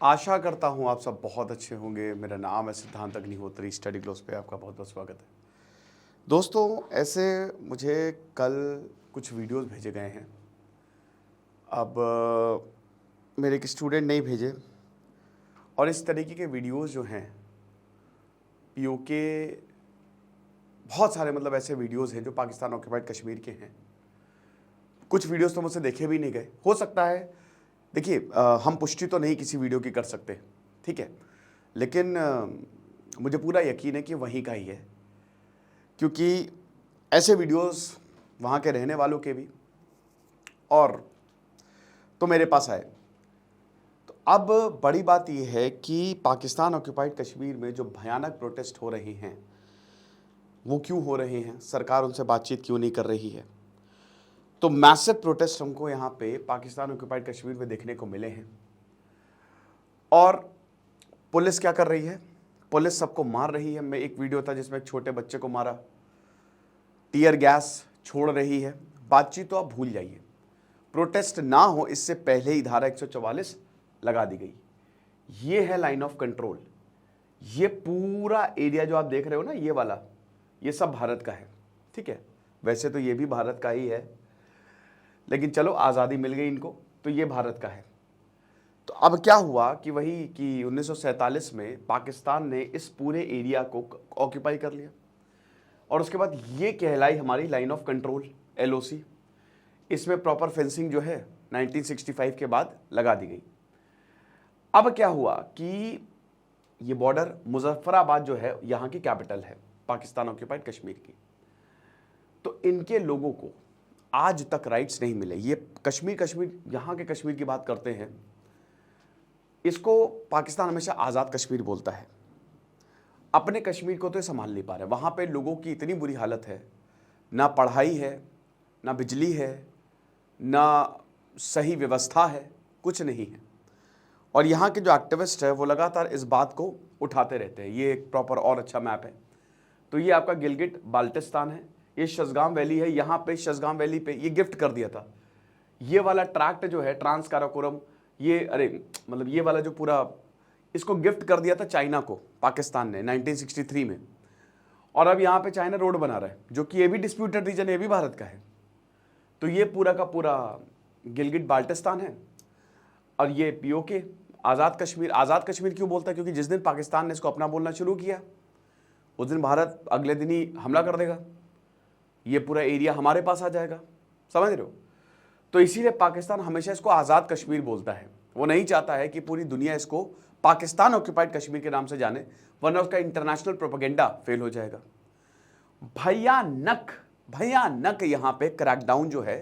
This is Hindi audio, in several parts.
आशा करता हूँ आप सब बहुत अच्छे होंगे। मेरा नाम है सिद्धांत अग्निहोत्री। स्टडी क्लोज पे आपका बहुत बहुत स्वागत है। दोस्तों, ऐसे मुझे कल कुछ वीडियोस भेजे गए हैं। अब मेरे एक स्टूडेंट ने ही भेजे, और इस तरीके के वीडियोस जो हैं पीओके, बहुत सारे मतलब ऐसे वीडियोस हैं जो पाकिस्तान ऑक्यूपाइड कश्मीर के हैं। कुछ वीडियोस तो मुझसे देखे भी नहीं गए। हो सकता है, देखिए, हम पुष्टि तो नहीं किसी वीडियो की कर सकते, ठीक है, लेकिन मुझे पूरा यकीन है कि वहीं का ही है, क्योंकि ऐसे वीडियोस वहाँ के रहने वालों के भी और तो मेरे पास आए। तो अब बड़ी बात यह है कि पाकिस्तान ऑक्यूपाइड कश्मीर में जो भयानक प्रोटेस्ट हो रहे हैं वो क्यों हो रहे हैं, सरकार उनसे बातचीत क्यों नहीं कर रही है। तो मैसिव प्रोटेस्ट हमको यहाँ पे पाकिस्तान ऑक्यूपाइड कश्मीर में देखने को मिले हैं। और पुलिस क्या कर रही है? पुलिस सबको मार रही है। मैं एक वीडियो था जिसमें एक छोटे बच्चे को मारा, टीयर गैस छोड़ रही है। बातचीत तो आप भूल जाइए, प्रोटेस्ट ना हो इससे पहले ही धारा 144 लगा दी गई। ये है लाइन ऑफ कंट्रोल। ये पूरा एरिया जो आप देख रहे हो ना, ये वाला, ये सब भारत का है, ठीक है। वैसे तो ये भी भारत का ही है, लेकिन चलो आज़ादी मिल गई इनको, तो ये भारत का है। तो अब क्या हुआ कि वही कि 1947 में पाकिस्तान ने इस पूरे एरिया को ऑक्यूपाई कर लिया, और उसके बाद ये कहलाई हमारी लाइन ऑफ कंट्रोल, एलओसी। इसमें प्रॉपर फेंसिंग जो है 1965 के बाद लगा दी गई। अब क्या हुआ कि ये बॉर्डर, मुजफ्फराबाद जो है यहाँ की कैपिटल है पाकिस्तान ऑक्यूपाइड कश्मीर की, तो इनके लोगों को आज तक राइट्स नहीं मिले। ये कश्मीर यहाँ के कश्मीर की बात करते हैं, इसको पाकिस्तान हमेशा आज़ाद कश्मीर बोलता है। अपने कश्मीर को तो ये संभाल नहीं पा रहे। वहाँ पे लोगों की इतनी बुरी हालत है, ना पढ़ाई है, ना बिजली है, ना सही व्यवस्था है, कुछ नहीं है। और यहाँ के जो एक्टिविस्ट है वो लगातार इस बात को उठाते रहते हैं। ये एक प्रॉपर और अच्छा मैप है। तो ये आपका गिलगिट बाल्टिस्तान है, ये शसगाम वैली है। यहाँ पे शसगाम वैली पे ये गिफ्ट कर दिया था। ये वाला ट्रैक्ट जो है ट्रांस काराकोरम, ये मतलब ये वाला जो पूरा, इसको गिफ्ट कर दिया था चाइना को पाकिस्तान ने 1963 में। और अब यहाँ पे चाइना रोड बना रहा है, जो कि ये भी डिस्प्यूटेड रीजन है, ये भी भारत का है। तो ये पूरा का पूरा गिलगिट बाल्टिस्तान है। और ये पीओके, आज़ाद कश्मीर। आज़ाद कश्मीर क्यों बोलता है? क्योंकि जिस दिन पाकिस्तान ने इसको अपना बोलना शुरू किया, उस दिन भारत अगले दिन ही हमला कर देगा, ये पूरा एरिया हमारे पास आ जाएगा। समझ रहे हो? तो इसीलिए पाकिस्तान हमेशा इसको आज़ाद कश्मीर बोलता है। वो नहीं चाहता है कि पूरी दुनिया इसको पाकिस्तान ऑक्यूपाइड कश्मीर के नाम से जाने, वरना उसका इंटरनेशनल प्रोपेगेंडा फेल हो जाएगा। भयानक भयानक यहाँ पे क्रैकडाउन जो है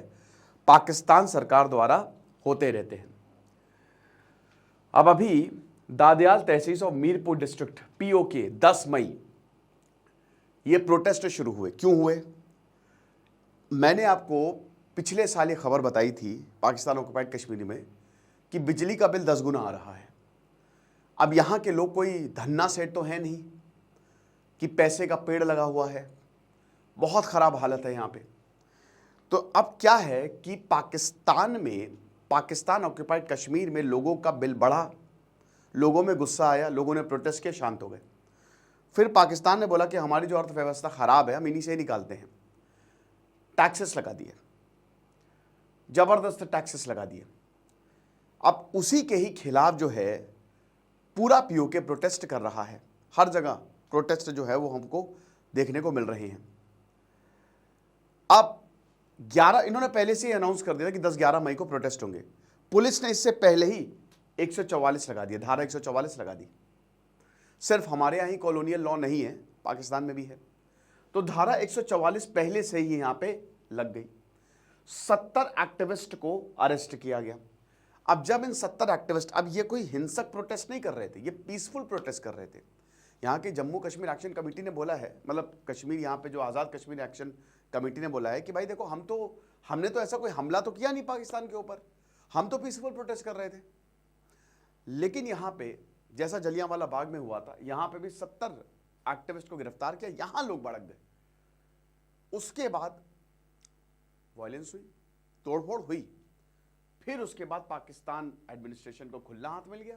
पाकिस्तान सरकार द्वारा होते रहते हैं। अब अभी दादयाल तहसील और मीरपुर डिस्ट्रिक्ट पीओके 10 मई ये प्रोटेस्ट शुरू हुए। क्यों हुए? मैंने आपको पिछले साल ये खबर बताई थी पाकिस्तान ऑक्यूपाइड कश्मीर में कि बिजली का बिल 10 गुना आ रहा है। अब यहाँ के लोग कोई धन्ना सेठ तो है नहीं कि पैसे का पेड़ लगा हुआ है। बहुत ख़राब हालत है यहाँ पे। तो अब क्या है कि पाकिस्तान ऑक्यूपाइड कश्मीर में लोगों का बिल बढ़ा, लोगों में गुस्सा आया, लोगों ने प्रोटेस्ट किए, शांत हो गए। फिर पाकिस्तान ने बोला कि हमारी जो अर्थव्यवस्था ख़राब है, हम इन्हीं से ही निकालते हैं। टैक्सेस लगा दिए, ज़बरदस्त टैक्सेस लगा दिए। अब उसी के ही खिलाफ जो है पूरा पीओके प्रोटेस्ट कर रहा है। हर जगह प्रोटेस्ट जो है वो हमको देखने को मिल रहे हैं। अब 11, इन्होंने पहले से ही अनाउंस कर दिया कि 10-11 मई को प्रोटेस्ट होंगे। पुलिस ने इससे पहले ही 144 लगा दिया, धारा 144 लगा दी। सिर्फ हमारे यहाँ ही कॉलोनियल लॉ नहीं है, पाकिस्तान में भी है। तो धारा 144 पहले से ही यहाँ पे लग गई। 70 एक्टिविस्ट को अरेस्ट किया गया। अब जब इन 70 एक्टिविस्ट, अब ये कोई हिंसक प्रोटेस्ट नहीं कर रहे थे, ये पीसफुल प्रोटेस्ट कर रहे थे। यहाँ के जम्मू कश्मीर एक्शन कमेटी ने बोला है, मतलब कश्मीर, यहाँ पे जो आज़ाद कश्मीर एक्शन कमेटी ने बोला है कि भाई देखो, हमने तो ऐसा कोई हमला तो किया नहीं पाकिस्तान के ऊपर, हम तो पीसफुल प्रोटेस्ट कर रहे थे। लेकिन यहाँ पे जैसा जलियांवाला बाग में हुआ था, यहाँ पे भी 70 एक्टिविस्ट को गिरफ्तार किया, यहाँ लोग भड़क गए। उसके बाद वायलेंस हुई, तोड़फोड़ हुई। फिर उसके बाद पाकिस्तान एडमिनिस्ट्रेशन को खुला हाथ मिल गया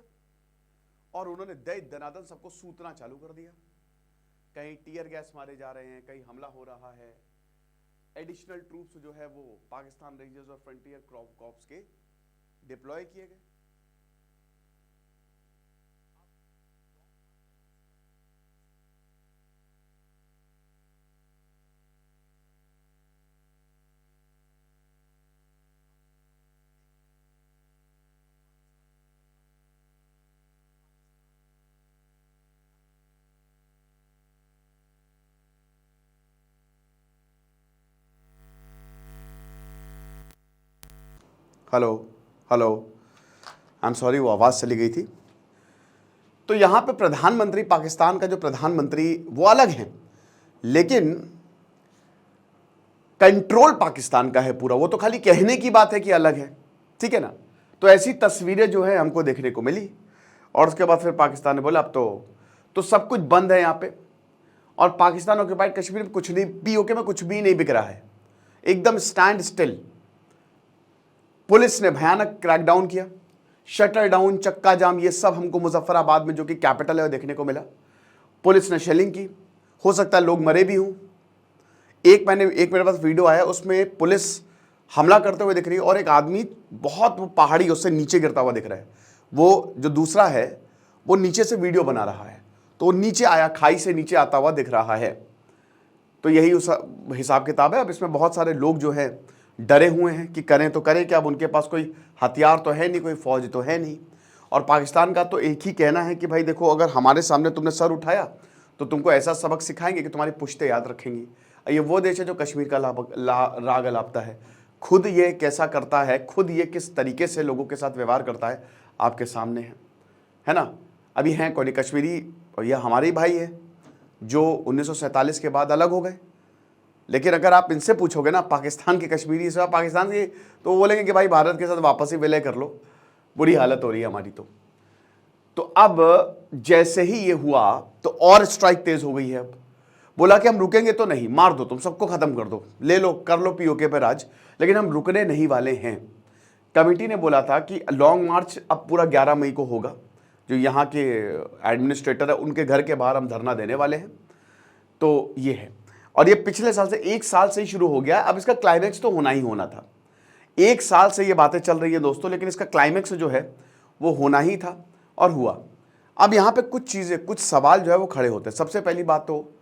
और उन्होंने दे दनादन सबको सूतना चालू कर दिया। कहीं टीयर गैस मारे जा रहे हैं, कहीं हमला हो रहा है। एडिशनल ट्रूप्स जो है वो पाकिस्तान रेंजर्स और फ्रंटियर कॉर्प्स के डिप्लॉय किए गए। Hello hello, I am sorry, वो आवाज़ चली गई थी। तो यहाँ पे प्रधानमंत्री, पाकिस्तान का जो प्रधानमंत्री वो अलग है, लेकिन कंट्रोल पाकिस्तान का है पूरा। वो तो खाली कहने की बात है कि अलग है, ठीक है ना। तो ऐसी तस्वीरें जो है हमको देखने को मिली और उसके बाद फिर पाकिस्तान ने बोला अब तो सब कुछ बंद है यहाँ पे, और पाकिस्तान ऑक्यूपाइड कश्मीर में कुछ नहीं, पीओके में कुछ भी नहीं बिक रहा है, एकदम स्टैंड स्टिल। पुलिस ने भयानक क्रैकडाउन किया, शटर डाउन, चक्का जाम, ये सब हमको मुजफ्फराबाद में जो कि कैपिटल है देखने को मिला। पुलिस ने शेलिंग की, हो सकता है लोग मरे भी हों। एक मेरे पास वीडियो आया, उसमें पुलिस हमला करते हुए दिख रही है और एक आदमी बहुत पहाड़ी उससे नीचे गिरता हुआ दिख रहा है। वो जो दूसरा है वो नीचे से वीडियो बना रहा है, तो वो नीचे आया, खाई से नीचे आता हुआ दिख रहा है। तो यही उस हिसाब किताब है। अब इसमें बहुत सारे लोग जो है डरे हुए हैं कि करें तो करें क्या। अब उनके पास कोई हथियार तो है नहीं, कोई फौज तो है नहीं, और पाकिस्तान का तो एक ही कहना है कि भाई देखो, अगर हमारे सामने तुमने सर उठाया तो तुमको ऐसा सबक सिखाएंगे कि तुम्हारी पुश्ते याद रखेंगी। ये वो देश है जो कश्मीर का राग अलापता है, खुद ये कैसा करता है, खुद ये किस तरीके से लोगों के साथ व्यवहार करता है, आपके सामने है ना। अभी हैं कोई कश्मीरी, और यह हमारे भाई है जो 1947 के बाद अलग हो गए, लेकिन अगर आप इनसे पूछोगे ना पाकिस्तान के कश्मीरी से पाकिस्तान के, तो वो बोलेंगे कि भाई भारत के साथ वापस ही विलय कर लो, बुरी हालत हो रही है हमारी। तो अब जैसे ही ये हुआ तो और स्ट्राइक तेज हो गई है। अब बोला कि हम रुकेंगे तो नहीं, मार दो, तुम सबको खत्म कर दो, ले लो, कर लो पीओके पे राज, लेकिन हम रुकने नहीं वाले हैं। कमिटी ने बोला था कि लॉन्ग मार्च अब पूरा 11 मई को होगा। जो यहाँ के एडमिनिस्ट्रेटर है उनके घर के बाहर हम धरना देने वाले हैं। तो ये है, और ये पिछले साल से, 1 साल से ही शुरू हो गया। अब इसका क्लाइमैक्स तो होना ही होना था। 1 साल से ये बातें चल रही है दोस्तों, लेकिन इसका क्लाइमैक्स जो है वो होना ही था और हुआ। अब यहाँ पे कुछ चीज़ें, कुछ सवाल जो है वो खड़े होते हैं। सबसे पहली बात तो,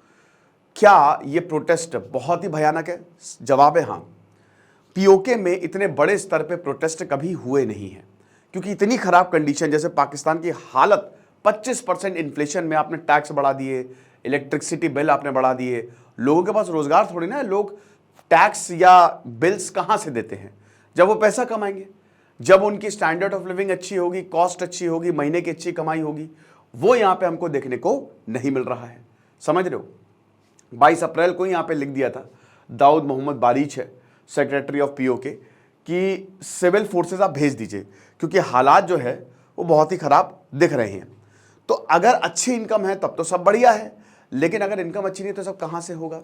क्या ये प्रोटेस्ट बहुत ही भयानक है? जवाब है हाँ। पीओके में इतने बड़े स्तर पे प्रोटेस्ट कभी हुए नहीं हैं, क्योंकि इतनी खराब कंडीशन, जैसे पाकिस्तान की हालत, 25% इन्फ्लेशन में आपने टैक्स बढ़ा दिए, इलेक्ट्रिसिटी बिल आपने बढ़ा दिए, लोगों के पास रोजगार थोड़ी ना है, लोग टैक्स या बिल्स कहाँ से देते हैं जब वो पैसा कमाएंगे? जब उनकी स्टैंडर्ड ऑफ लिविंग अच्छी होगी, कॉस्ट अच्छी होगी, महीने की अच्छी कमाई होगी, वो यहाँ पे हमको देखने को नहीं मिल रहा है। समझ रहे हो? 22 अप्रैल को यहाँ पे लिख दिया था दाऊद मोहम्मद बारीच है, सेक्रेटरी ऑफ पीओके, कि सिविल फोर्सेस आप भेज दीजिए, क्योंकि हालात जो है वो बहुत ही खराब दिख रहे हैं। तो अगर अच्छी इनकम है तब तो सब बढ़िया है, लेकिन अगर इनकम अच्छी नहीं तो सब कहाँ से होगा?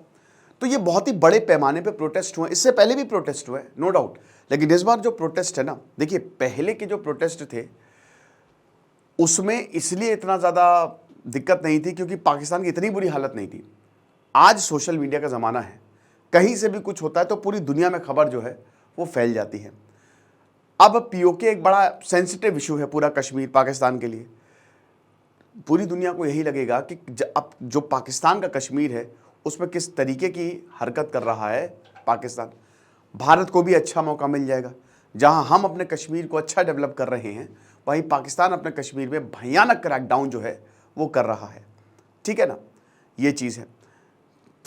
तो ये बहुत ही बड़े पैमाने पे प्रोटेस्ट हुए। इससे पहले भी प्रोटेस्ट हुए, नो डाउट, लेकिन इस बार जो प्रोटेस्ट है ना, देखिए पहले के जो प्रोटेस्ट थे उसमें इसलिए इतना ज़्यादा दिक्कत नहीं थी क्योंकि पाकिस्तान की इतनी बुरी हालत नहीं थी। आज सोशल मीडिया का ज़माना है, कहीं से भी कुछ होता है तो पूरी दुनिया में खबर जो है वो फैल जाती है। अब पीओके एक बड़ा सेंसिटिव इशू है पूरा कश्मीर, पाकिस्तान के लिए। पूरी दुनिया को यही लगेगा कि अब जो पाकिस्तान का कश्मीर है उसमें किस तरीके की हरकत कर रहा है पाकिस्तान। भारत को भी अच्छा मौका मिल जाएगा। जहां हम अपने कश्मीर को अच्छा डेवलप कर रहे हैं, वहीं पाकिस्तान अपने कश्मीर में भयानक क्रैकडाउन जो है वो कर रहा है। ठीक है ना, ये चीज़ है।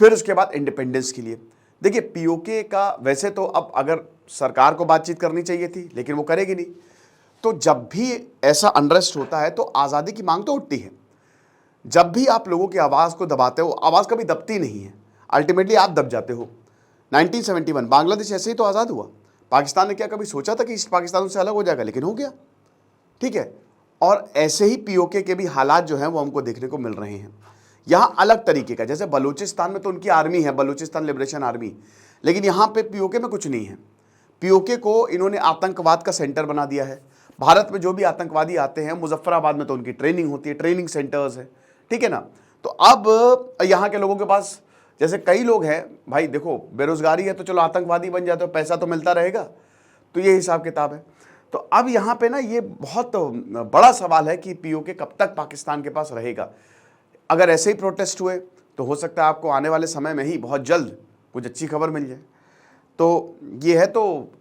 फिर उसके बाद इंडिपेंडेंस के लिए देखिए, पीओके का वैसे तो अब अगर सरकार को बातचीत करनी चाहिए थी, लेकिन वो करेगी नहीं। तो जब भी ऐसा अनरेस्ट होता है तो आज़ादी की मांग तो उठती है। जब भी आप लोगों की आवाज़ को दबाते हो, आवाज़ कभी दबती नहीं है, अल्टीमेटली आप दब जाते हो। 1971 बांग्लादेश ऐसे ही तो आज़ाद हुआ। पाकिस्तान ने क्या कभी सोचा था कि ईस्ट पाकिस्तान उससे अलग हो जाएगा? लेकिन हो गया। ठीक है, और ऐसे ही पीओके के भी हालात जो हैं वो हमको देखने को मिल रहे हैं। यहाँ अलग तरीके का, जैसे बलूचिस्तान में तो उनकी आर्मी है, बलूचिस्तान लिबरेशन आर्मी, लेकिन यहाँ पे पीओके में कुछ नहीं है। पीओके को इन्होंने आतंकवाद का सेंटर बना दिया है। भारत में जो भी आतंकवादी आते हैं, मुजफ्फराबाद में तो उनकी ट्रेनिंग होती है, ट्रेनिंग सेंटर्स है, ठीक है ना। तो अब यहाँ के लोगों के पास, जैसे कई लोग हैं भाई, देखो बेरोजगारी है तो चलो आतंकवादी बन जाते हो, पैसा तो मिलता रहेगा, तो ये हिसाब किताब है। तो अब यहाँ पे ना ये बहुत बड़ा सवाल है कि पीओके कब तक पाकिस्तान के पास रहेगा। अगर ऐसे ही प्रोटेस्ट हुए तो हो सकता है आपको आने वाले समय में ही बहुत जल्द कुछ अच्छी खबर मिल जाए। तो ये है। तो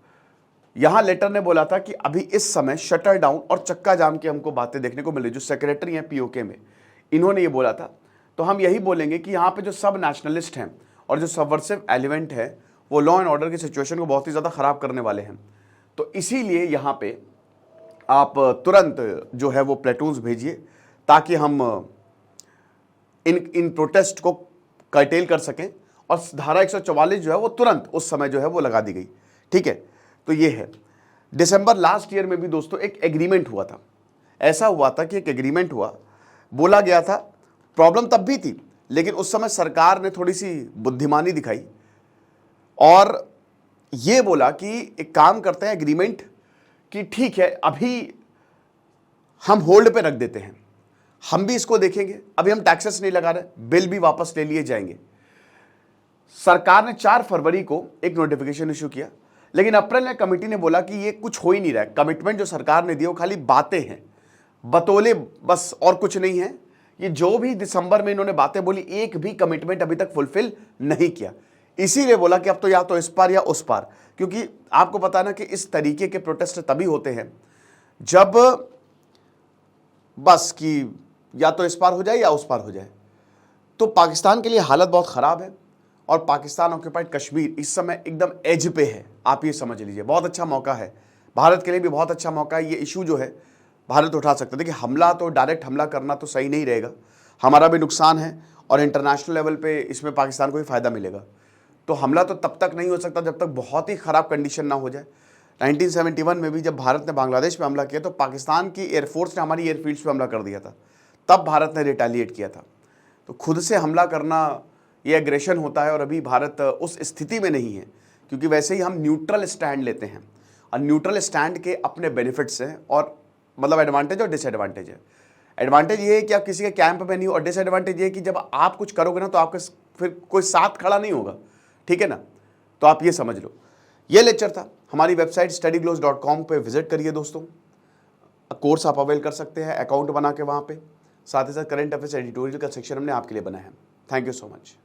यहाँ लेटर ने बोला था कि अभी इस समय शटर डाउन और चक्का जाम की हमको बातें देखने को मिल रही। जो सेक्रेटरी हैं पीओके में, इन्होंने ये बोला था। तो हम यही बोलेंगे कि यहाँ पे जो सब नेशनलिस्ट हैं और जो सबवर्सिव एलिमेंट है, वो लॉ एंड ऑर्डर की सिचुएशन को बहुत ही ज़्यादा ख़राब करने वाले हैं। तो इसीलिए यहाँ पे आप तुरंत जो है वो प्लेटून्स भेजिए, ताकि हम इन प्रोटेस्ट को कर्टेल कर सकें। और धारा 144 जो है वो तुरंत उस समय जो है वो लगा दी गई, ठीक है। तो ये है। दिसंबर लास्ट ईयर में भी दोस्तों एक एग्रीमेंट हुआ था। ऐसा हुआ था कि एक एग्रीमेंट हुआ, बोला गया था, प्रॉब्लम तब भी थी, लेकिन उस समय सरकार ने थोड़ी सी बुद्धिमानी दिखाई और ये बोला कि एक काम करते हैं एग्रीमेंट कि ठीक है, अभी हम होल्ड पे रख देते हैं, हम भी इसको देखेंगे, अभी हम टैक्सेस नहीं लगा रहे, बिल भी वापस ले लिए जाएंगे। सरकार ने 4 फरवरी को एक नोटिफिकेशन इशू किया, लेकिन अप्रैल में कमेटी ने बोला कि ये कुछ हो ही नहीं रहा है। कमिटमेंट जो सरकार ने दी वो खाली बातें हैं, बतौले बस, और कुछ नहीं है। ये जो भी दिसंबर में इन्होंने बातें बोली, एक भी कमिटमेंट अभी तक फुलफिल नहीं किया। इसीलिए बोला कि अब तो या तो इस पार या उस पार, क्योंकि आपको पता ना कि इस तरीके के प्रोटेस्ट तभी होते हैं जब बस कि या तो इस पार हो जाए या उस पार हो जाए। तो पाकिस्तान के लिए हालत बहुत ख़राब है और पाकिस्तान ऑक्यूपाइड कश्मीर इस समय एकदम एज पे है, आप ये समझ लीजिए। बहुत अच्छा मौका है, भारत के लिए भी बहुत अच्छा मौका है। ये इशू जो है भारत उठा सकता है। देखिए, हमला तो डायरेक्ट हमला करना तो सही नहीं रहेगा, हमारा भी नुकसान है और इंटरनेशनल लेवल पे इसमें पाकिस्तान को भी फ़ायदा मिलेगा। तो हमला तो तब तक नहीं हो सकता जब तक बहुत ही ख़राब कंडीशन ना हो जाए। 1971 में भी जब भारत ने बांग्लादेश पे हमला किया तो पाकिस्तान की एयरफोर्स ने हमारी एयरफील्ड्स पे हमला कर दिया था, तब भारत ने रिटेलिएट किया था। तो खुद से हमला करना ये एग्रेशन होता है और अभी भारत उस स्थिति में नहीं है, क्योंकि वैसे ही हम न्यूट्रल स्टैंड लेते हैं और न्यूट्रल स्टैंड के अपने बेनिफिट्स हैं और मतलब एडवांटेज और डिसएडवांटेज है। एडवांटेज ये है कि आप किसी के कैंप में नहीं हो, और डिसएडवांटेज ये है कि जब आप कुछ करोगे ना तो आपके फिर कोई साथ खड़ा नहीं होगा, ठीक है ना। तो आप ये समझ लो। ये लेक्चर था। हमारी वेबसाइट studyglows.com पे विजिट करिए दोस्तों, कोर्स आप अवेल कर सकते हैं अकाउंट बना के वहाँ पे। साथ ही साथ करंट अफेयर्स एडिटोरियल का सेक्शन हमने आपके लिए बनाया है। Thank you so much.